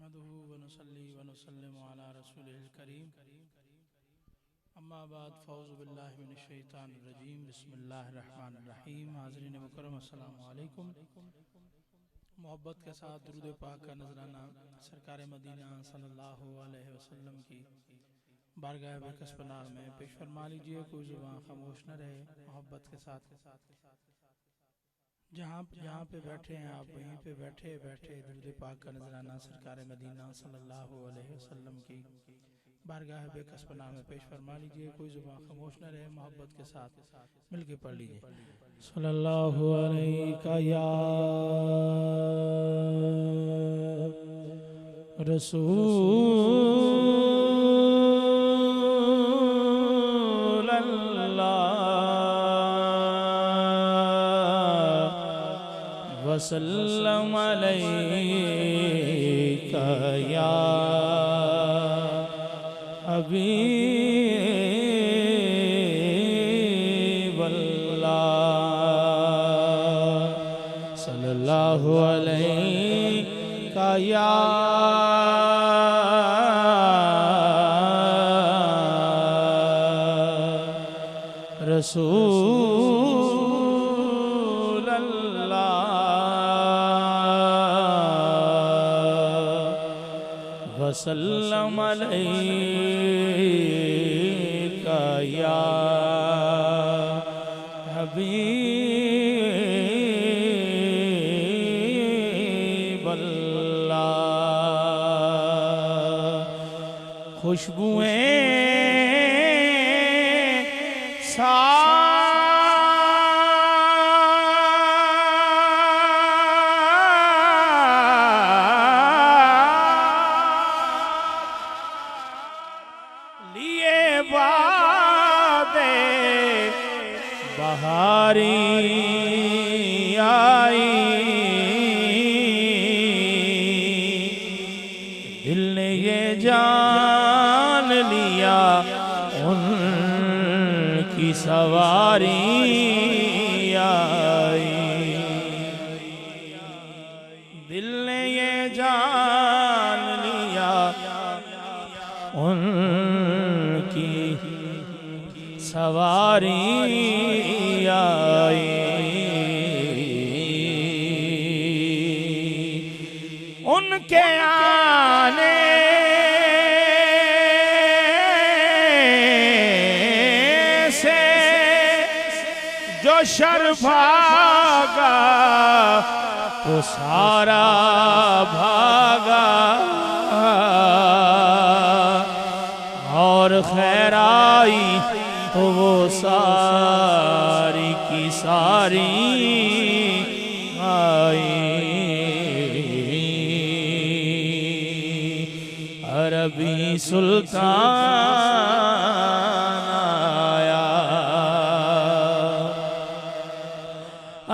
नहमदुहु व नुसल्ली व नुसल्लिमु अला रसूलिल करीम। अम्मा बाद फ़ौज़ु बिल्लाहि मिनश शैतानिर रजीम। बिस्मिल्लाहिर रहमानिर रहीम। हाज़रीन मुकर्रम, अस्सलामु अलैकुम। मोहब्बत के साथ दुरूद पाक का नजराना सरकार मदीना सल्लल्लाहु अलैहि वसल्लम की बारगाह बेकसपनाह में पेश फरमा लीजिए। कोई जुबान खामोश न रहे। मोहब्बत के साथ जहाँ पे बैठे हैं आप, वहीं पे बैठे बैठे दुरूद पाक का नजराना सरकार मदीना सल्लल्लाहु अलैहि वसल्लम की बारगाह बेकसपनाह में पेश फरमा लीजिए। कोई जुबान खामोश न रहे। मोहब्बत के साथ मिलके पढ़ लीजिए। सल्लल्लाहु अलैका या रसूल अल्लाह वसल्लम अलैका या हबीब अल्लाह सल्लल्लाहु अलैका या रसूल अल्लाह वसल्लम अलैका या हबीब अल्लाह। खुशबुएं लिए बादे बहारी आई, दिल ने ये जान लिया उनकी सवारी आई। दिल ने ये जान लिया उनकी सवारी आई। उनके आने से जो शर भागा तो सारा भागा, और खैर आई तो वो सारी की सारी आई। अरबी सुल्तान आया,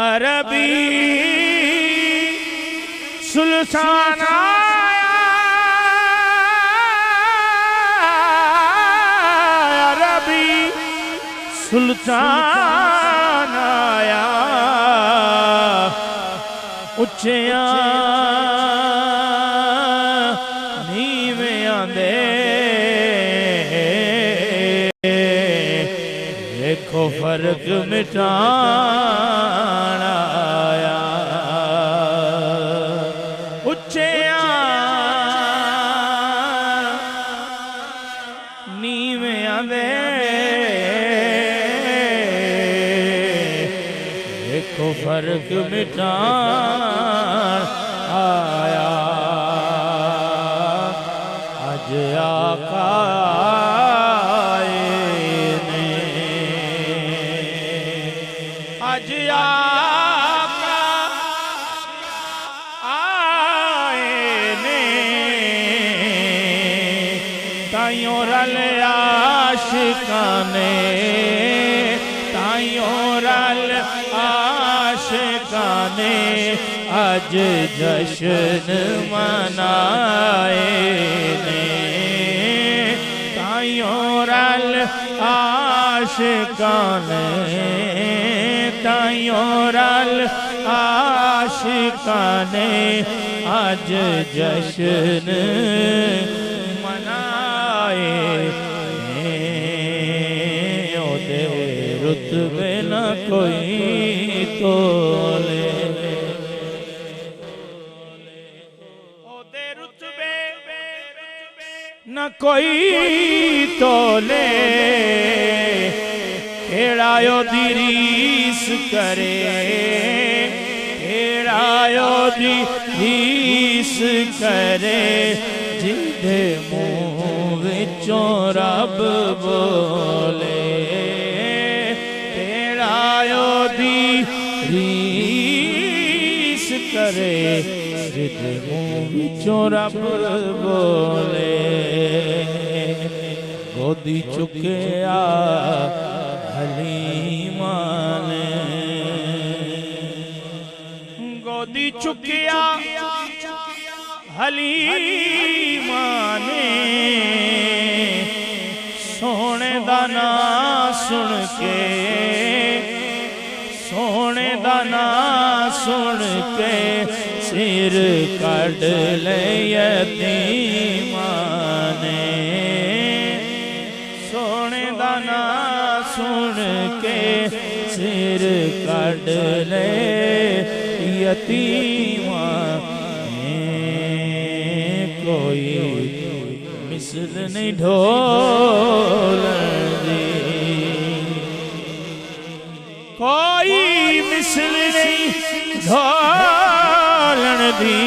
अरबी सुल्तान सुल्तान आया। उच्चिया नीवियां दे देखो फर्क मिटान आया। उच्चिया नीवियां दे को फर्क मिटान आया। आज आका ने, आज आका आए ने, ताइयों रल आशिकाने, ताइयों रल आशिकाने आज जश्न मनाए ने। ताइयों रल आशिकाने, ताइयों रल आशिकाने आज जश्न मनाए ओदे रुतबे न कोई तोले ओदे रुतबे न कोई तोले केड़ायो दी रीस करे केड़ायो दी रीस करे जिदे मुँह विचों रब बोले केड़ायो दी रीस करे जिदे मुँह विचों रब बोले गोदी चुके आ हलीमा ने गोदी चुकिया हलीमा ने सोने दा नां सुन के सोने दा नां सुन के सिर कढ़ ले यतीमा ने सोने दा नां सुन के सिर कढ़ ले यतीमा कोई मिसल नहीं ढोलन दी कोई मिसल नहीं ढोलन दी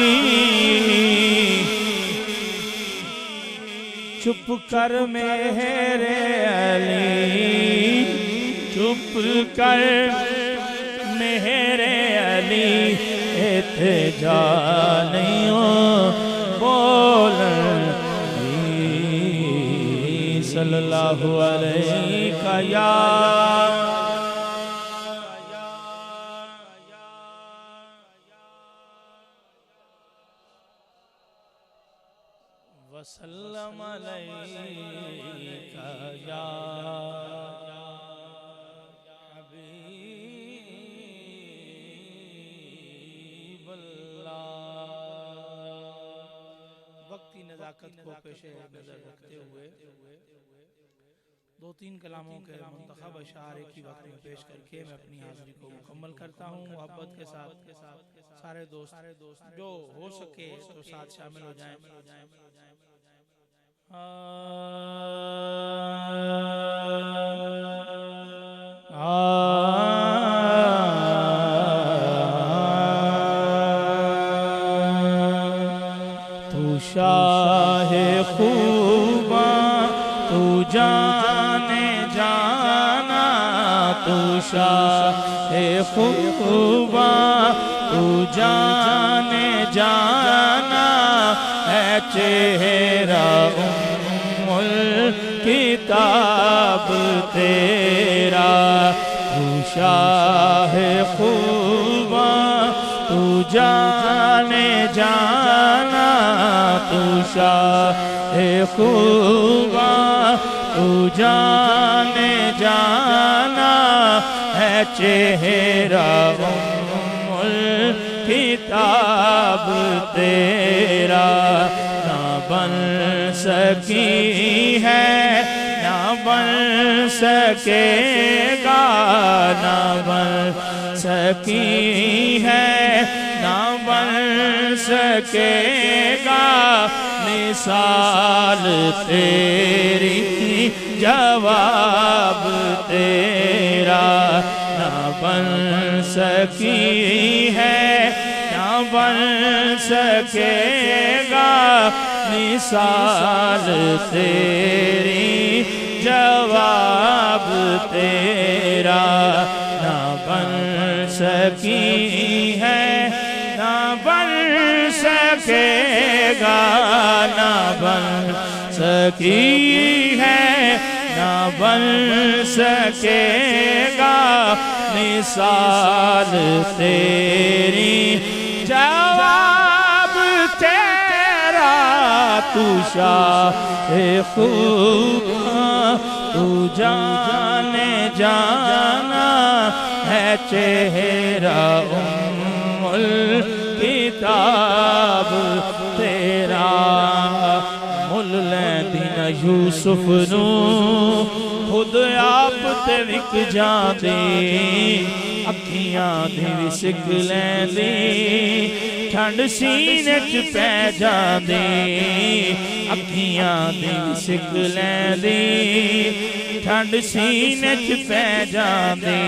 चुप कर मेरे अली चुप कर मेरे अली इत्थे जा नहीं हो बोलन सल्लल्लाहु अलैहि या वसल्लम अलैका या वक्ती नज़ाकत को पेश नज़र रखते हुए दो तीन कलामों के मुंतखब अशार एक ही वक्त में पेश करके मैं अपनी हाजिरी को मुकम्मल करता हूँ। मोहब्बत के साथ सारे दोस्त जो हो सके तो साथ शामिल हो जाएं। तू शाहे खूबा तू जाने जाना तू शाहे खूबा तू जाने जाना है चेहरा उम्मुल किताब तेरा तू शाहे खूबा तू जाने जाना तू शाहे खूबा तू जाने जाना है चेहरा उम्मुल किताब तेरा ना बन सकी है ना बन सकेगा ना बन सकी है ना बन सकेगा मिसाल तेरी जवाब तेरा ना बन सकी है ना बन सकेगा मिसाल तेरी जवाब तेरा ना बन सकी है ना बन सकेगा ना बन सकी है ना बन सकेगा मिसाल तेरी जवाब तेरा तू शाहे खूबा तू जाने जाना है चेहरा उम्मुल किताब तेरा मुल लैंदी ना यूसुफ नू खुद आप ते विक जांदे अखियां दी विसक लैंदी ठंड सीने च पै जांदे अखियां दी विसक लैंदी ठंड सीने च पै जांदे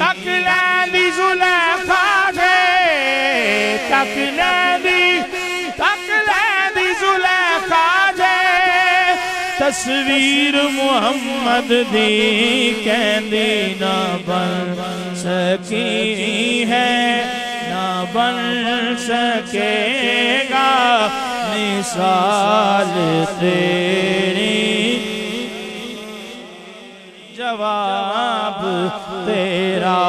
तक लैंदी जुलेखा जे तक लैंदी जुलेखा जे तस्वीर मुहम्मद दी कहंदी ना बन सकी है ना बन सकेगा मिसाल तेरी जवाब तेरा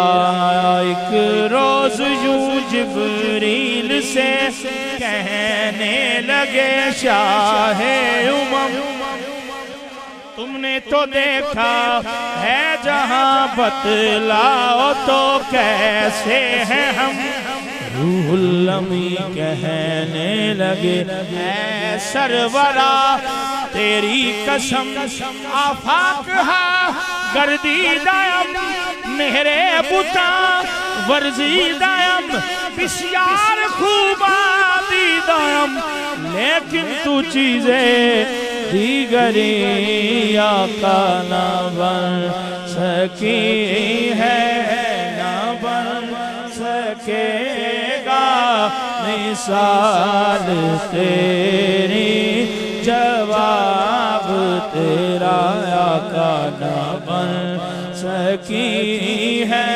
एक रोज यूं जिब्रील से कहने लगे शाहे उमम तुमने तो देखा है जहां बतलाओ तो कैसे हैं हम रूहुल अमी कहने लगे ऐ सरवरा तेरी कसम आफाक हा गर्दी दायम मेरे बुता वर्जी दायम बिस्यार खूबादी दायम लेकिन तू चीजें दीगरी आका ना बन सकी है ना बन सकेगा मिसाल तेरी जवाब तेरा आका ना बन सकी है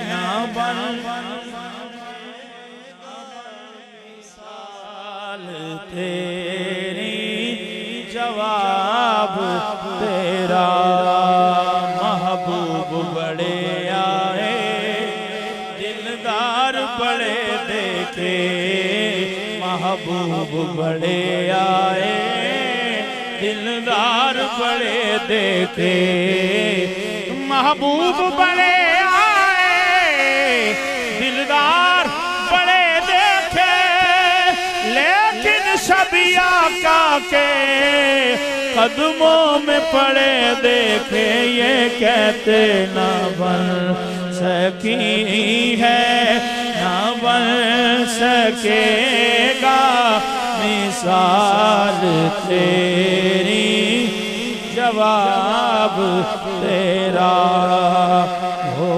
ना बन मिसाल तेरी जवाब तेरा महबूब बड़े आए दिलदार बड़े देखे महबूब बड़े आए दिलदार बड़े देखे महबूब बड़े आए दिलदार बड़े देखे लेकिन सभी आका के कदमों में पड़े देखे ये कहते ना बन सकी है ना बन सकेगा मिसाल तेरी जवाब तेरा हो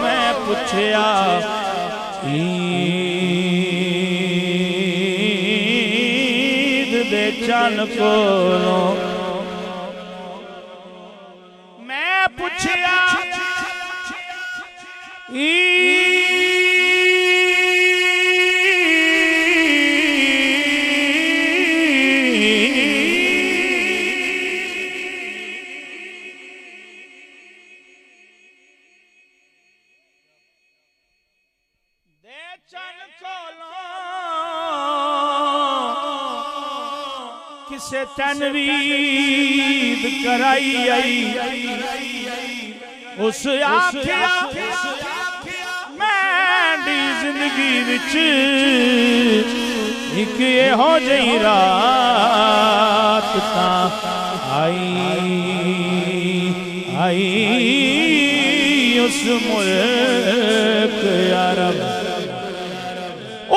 मैं पूछया ईद दे चन कोलों मैं पूछया किसे तनवीद कराई आई उस आखिया मैंडी जिंदगी विच एक हो जही रात ता आई आई उस मुल्क अरब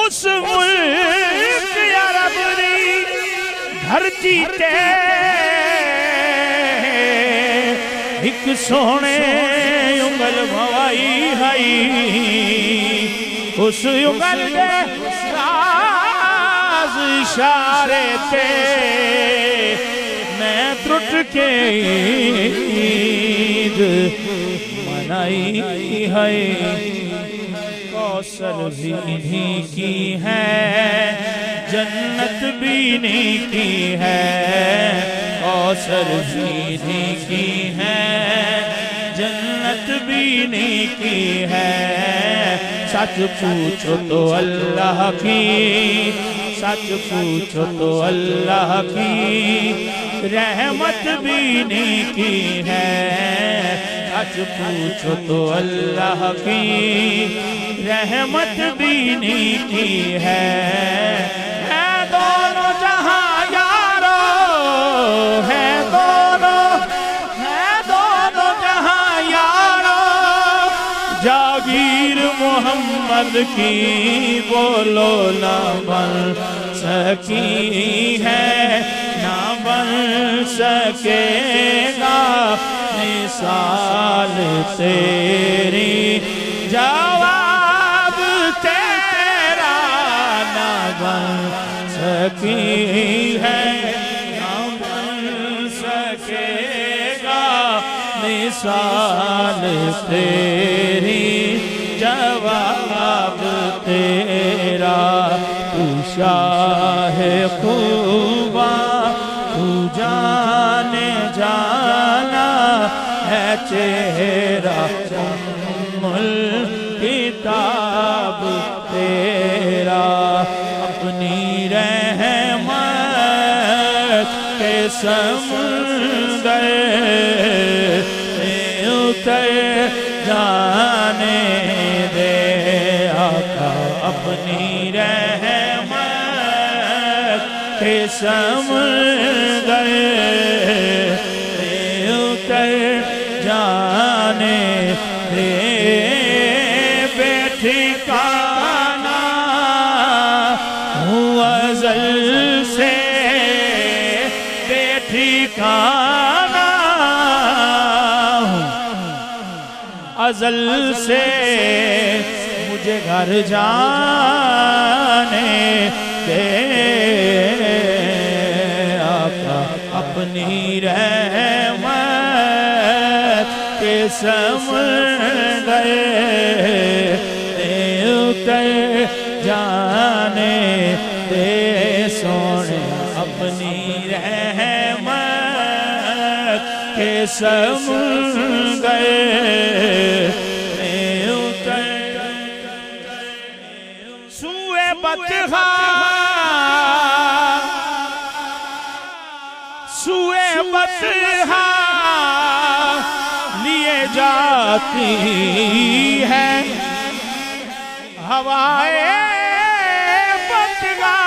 उस मुल्क अरब दी धरती ते एक सोने उंगल भवाई हई उस उंगल दे राज इशारे ते मैं त्रुट के ईद मनाई है कौसर भी इन्हीं की है जन्नत भी इन्हीं की है कौसर भी इन्हीं की है जन्नत भी इन्हीं की है सच पूछो तो अल्लाह की सच पूछो तो अल्लाह की रहमत भी इन्हीं की है सच पूछो तो अल्लाह की रहमत दीनी की है दोनों जहां यारो, है दोनों जहां यारो। जागीर मोहम्मद की बोलो ना बन सकी है, ना बन सकेगा मिसाल तेरी। जवाब तेरा ना बन सकी है, ना बन सकेगा मिसाल तेरी। जवाब तेरा तू शाह खूबा, तू जाने जाना है चेहरा उम्मुल किताब तेरा। अपनी रहमत के समुंदर में उतर जाने दे आका, अपनी रहमत के समुंदर में उतर जाने दे। बेठिकाना हूँ अज़ल से, बेठिकाना हूँ अज़ल से, मुझे घर जाने दे आका। अपनी रहमत के समुंदर में उतर जाने दे सोने। अपनी रहमत के समुंदर में उतर। सूए बतहा, सूए बतहा लिए जाती है हवाए बतहा।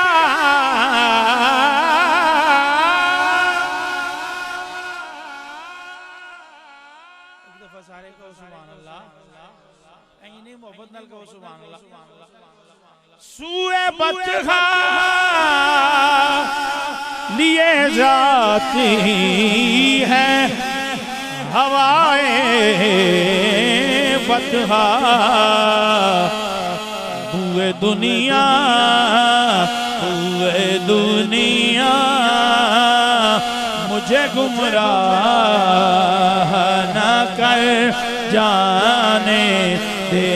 एक दफा सारे को सुभान अल्लाह, इन्हीं मोहब्बत नाल को सुभान अल्लाह। सूए बतहा लिए जाती है हवाएं बतहा। हुए दुनिया, हुए दुनिया मुझे गुमराह न कर जाने दे।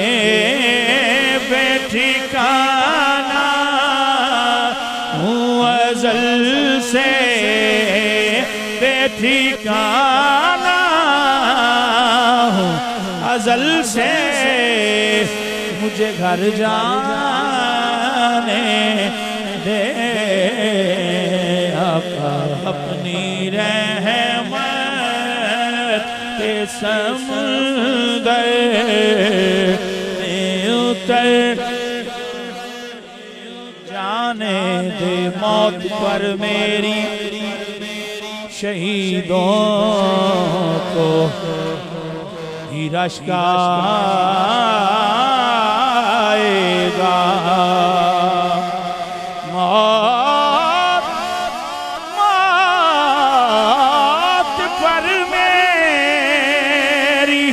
बेठिकाना हूँ अज़ल से, बेठिकाना हूँ अज़ल से, मुझे घर जाने दे आका। अपनी रहमत के समुंदर में उतर जाने दे। मौत पर मेरी शहीदों को ही रश्क आएगा। मौत, मौत पर मेरी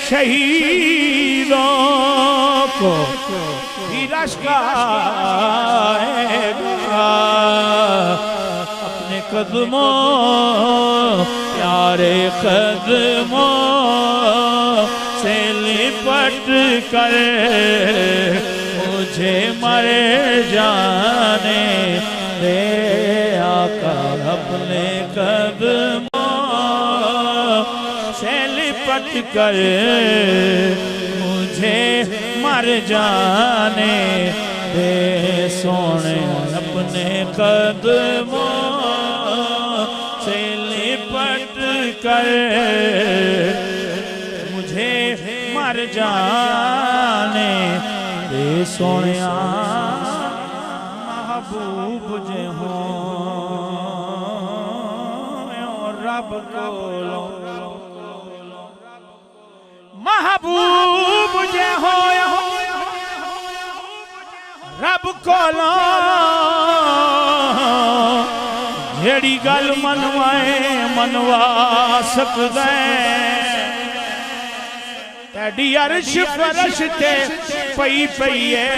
शहीदों को ही रश्क आएगा। अपने कदमों, प्यारे कदमों से लिपट कर मुझे मर जाने दे आका। अपने कदमों से लिपट कर मुझे मर जाने दे सोने। अपने कदमों से लिपट कर मुझे मर जाने सोनिया महबूब जे हो रब कोलो महबूब जे हो रब कोलो जेड़ी गल मनवा सकदा तेरी अर्श फरश ते पई है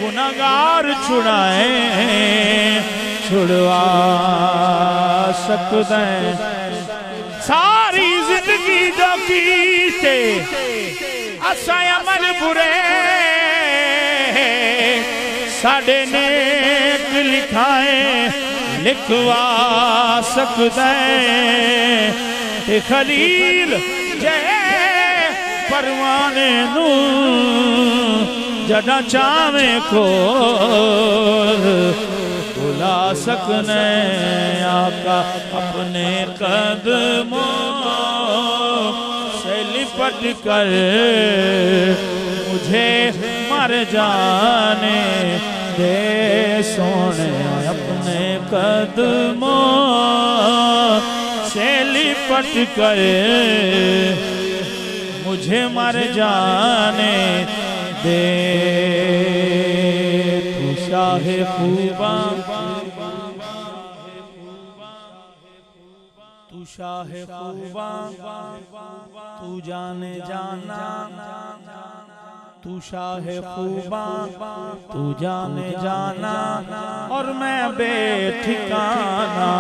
गुनाहगार छुड़वा सकदा सारी जिंदगी जो कीते असा अमल बुरे साडे नेक लिखाए लिखवा सकदा ते खलील जय परवाने नू जड़ा चावे को बुला सकने आका अपने कदमों से लिपट कर मुझे मर जाने दे सोने अपने कदमों से लिपट कर मुझे मर जाने दे तू शाहे खूबा तू शाहे खूबा तू जाने जाना तू शाहे खूबा तू जाने जाना और मैं बेठिकाना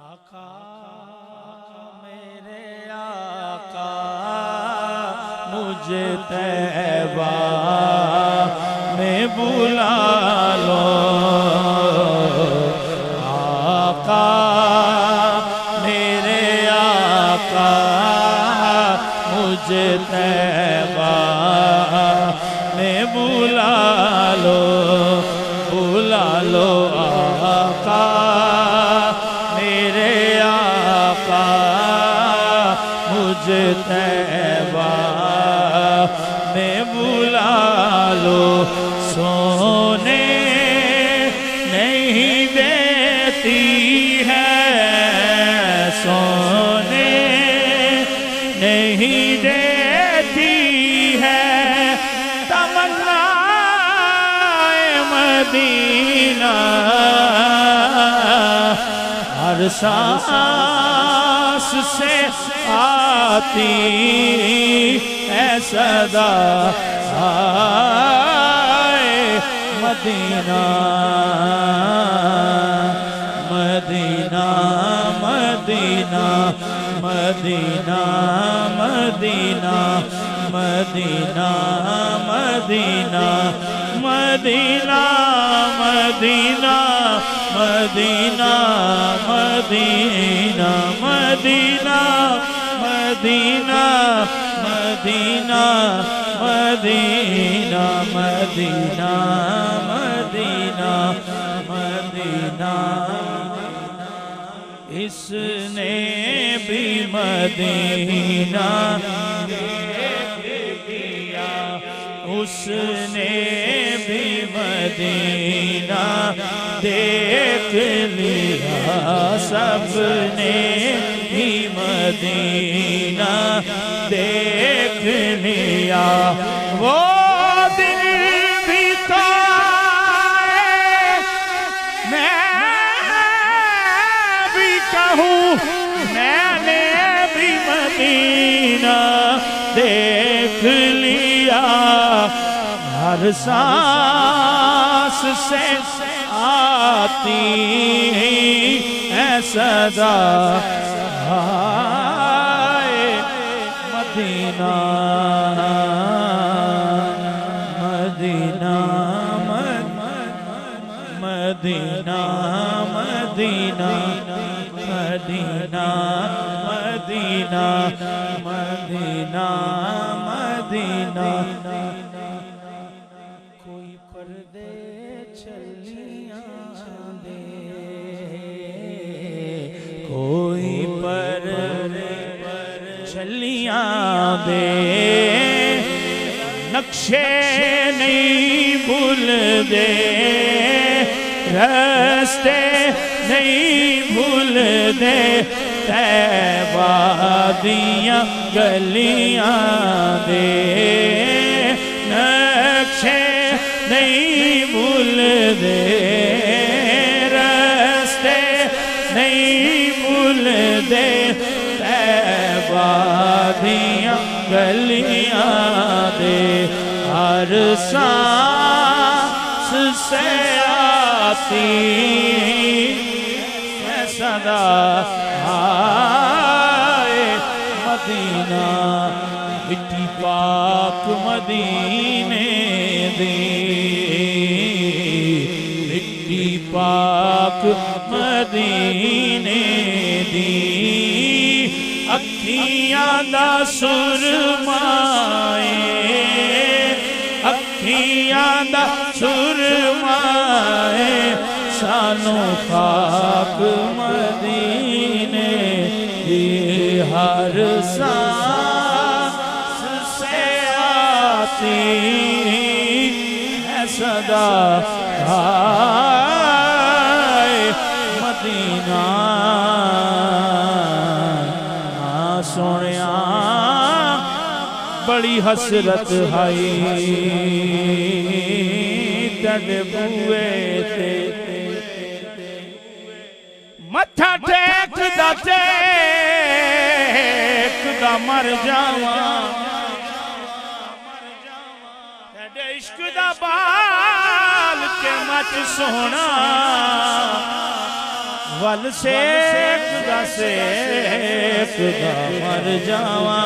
आका मेरे आका मुझे तैबा में बुला लो आका मेरे आका मुझे तैबा में बुला लो आका मेरे आका मुझे तैबा में बुला लो सोने नहीं देती है सोने नहीं देती है तमन्नाए मदीना हर सांस से आती है सदा Medina Medina Medina Medina Medina Medina Medina Medina Medina Medina Medina Medina Medina Medina Medina Medina Medina Medina इसने भी मदीना किया उसने भी मदीना देख लिया सबने ही मदीना देख लिया वो दिन भी तो मैं भी कहूँ मैंने भी मदीना देख लिया हर सांस से आती है सदा Medina Medina Medina Medina Medina Medina Medina Medina कोई पर्दे चलियां दे कोई दे नक्शे नहीं भूलदे रस्ते नहीं भूलदे तैबा दियां गलियां दे नक्शे नहीं भूलदे रस्ते नहीं भूलदे तैबा दियां गलियां दे हर सांस से आती है सदा आए मदीना मिट्टी पाक मदीने दी मिट्टी पाक मदीने दी अखियां दा सुरमाए अखियां दा सुरमाए सानू खाक मदीने दी हर सांस से आती है सदा आए मदीना सोनिया बड़ी हसरत हाई तेरे बुए ते मत्था टेक दा मर जावा तेरे इश्क दा बाल के मच सोना वल सेक दा मर जावा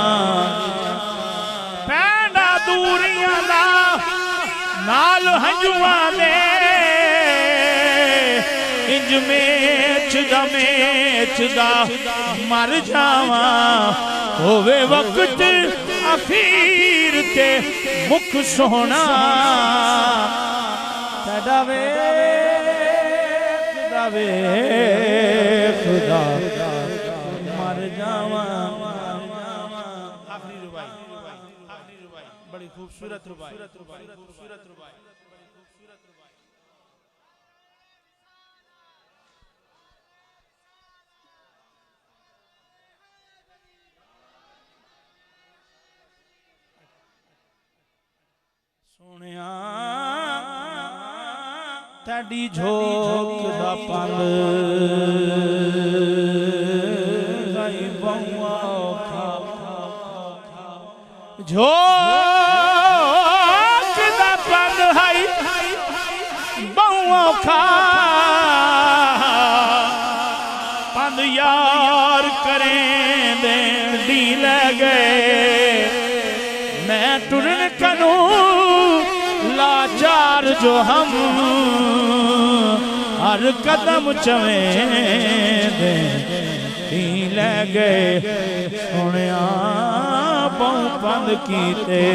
पैंडा दूरियां दा नाल हंजुआ दे इंज मेच दा मर जावा होवे वक्त अखीर ते मुख सोना तेरा वे खुदा मर जावा आखिरी रुबाई बड़ी खूबसूरत रुबाई सोनिया तेरी झोंक दा पंद गई बहुआ झोंक दा पंद है बहुआ खा पंद यार करें दे डी ले गए मैं टुरन कनू लाचार जो हम हर कदम चवे दे ले गए सुनिया बहु पंद कीते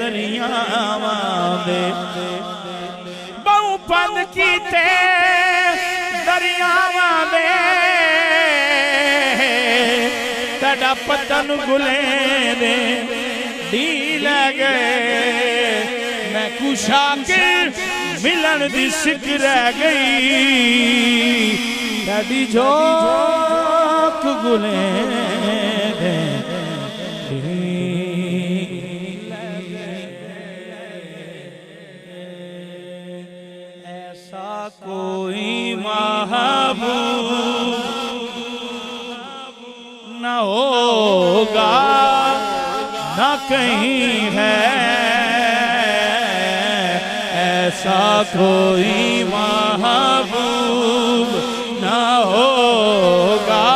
दरियावां दे बहु पंद कीते दरियावां दे तेरा पतन गुले दे दी ले गए मैं कुशा के मिलन दी सिक रह गई तेरी झोंक गुले दे ऐसा कोई महबूब न होगा न कहीं है ऐसा कोई महबूब न होगा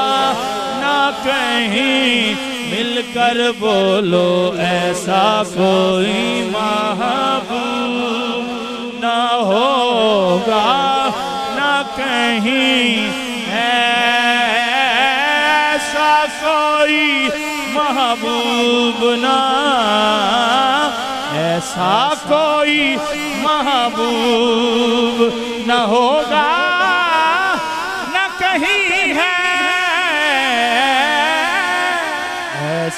न कहीं मिलकर बोलो ऐसा कोई महबूब न होगा न कहीं ऐसा कोई महबूब ना ऐसा कोई महबूब न होगा न कहीं है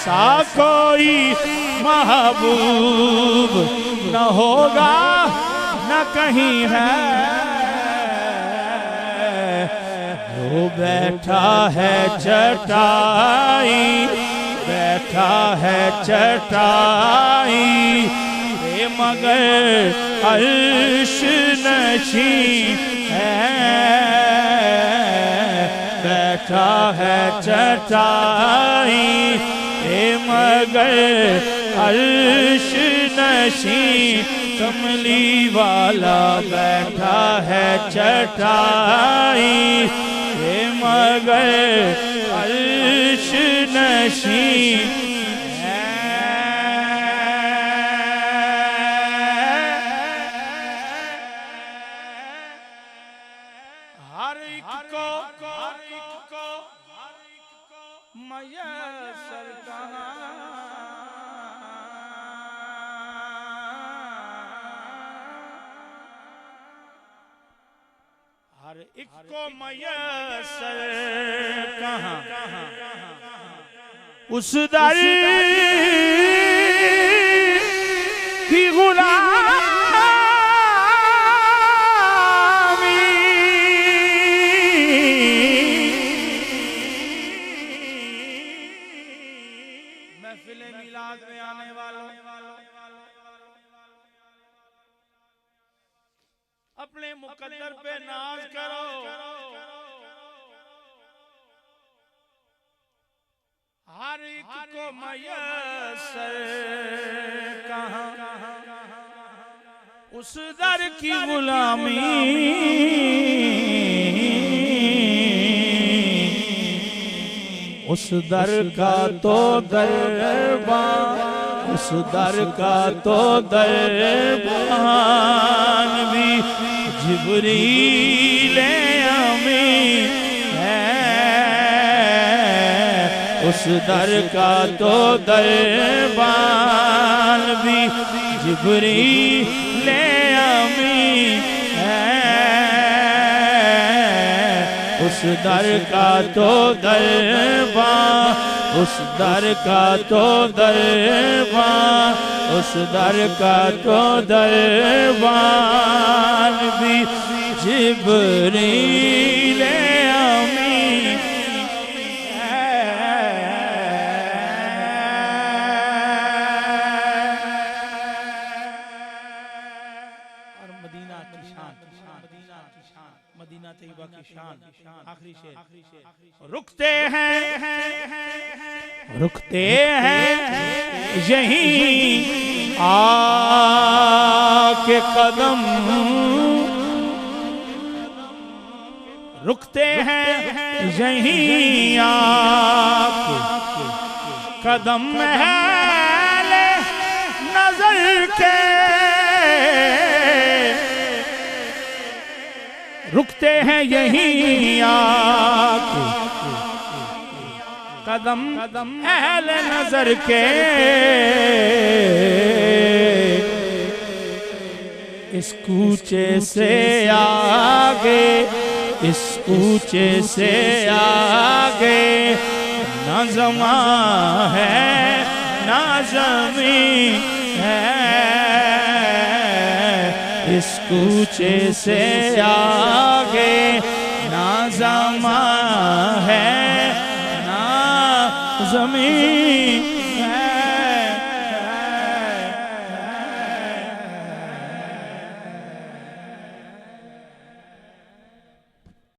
ऐसा कोई महबूब न होगा न कहीं है, जो बैठा है चटाई, बैठा है चटाई पे, मगर अर्श नशीं है, बैठा है चटाई पे, मगर अर्श नशीं, कमली वाला बैठा है चटाई पे, मगर अर्श नशीं। हर एक को मयसर कहाँ, हर एक को मयसर कहाँ, उस दर की गुलामी महफिले मिलाद में आने वालों अपने मुकद्दर पे नाज करो, हर एक को मयसर कहाँ, उस दर की गुलामी, उस दर का तो दरबान, उस दर का तो दरबान भी जिब्रील अमीन है, उस दर का तो दरबान भी जिब्रील अमीन है, उस दर का तो दरबान, उस दर का तो दरबान, उस दर का तो दरबान भी जिब्रील अमीन है। और मदीना की शान, मदीना तैयबा की शान, आखिरी शेर, रुकते हैं यहीं आके कदम, रुकते हैं यहीं आके कदम, महले नजर के रुकते हैं यहीं आके कदम, अहले नजर के, इस कूचे से आगे, इस कूचे से आगे ना ज़मां है ना ज़मीन है, इस कूचे से आगे ना ज़मां है ना ज़मीन है।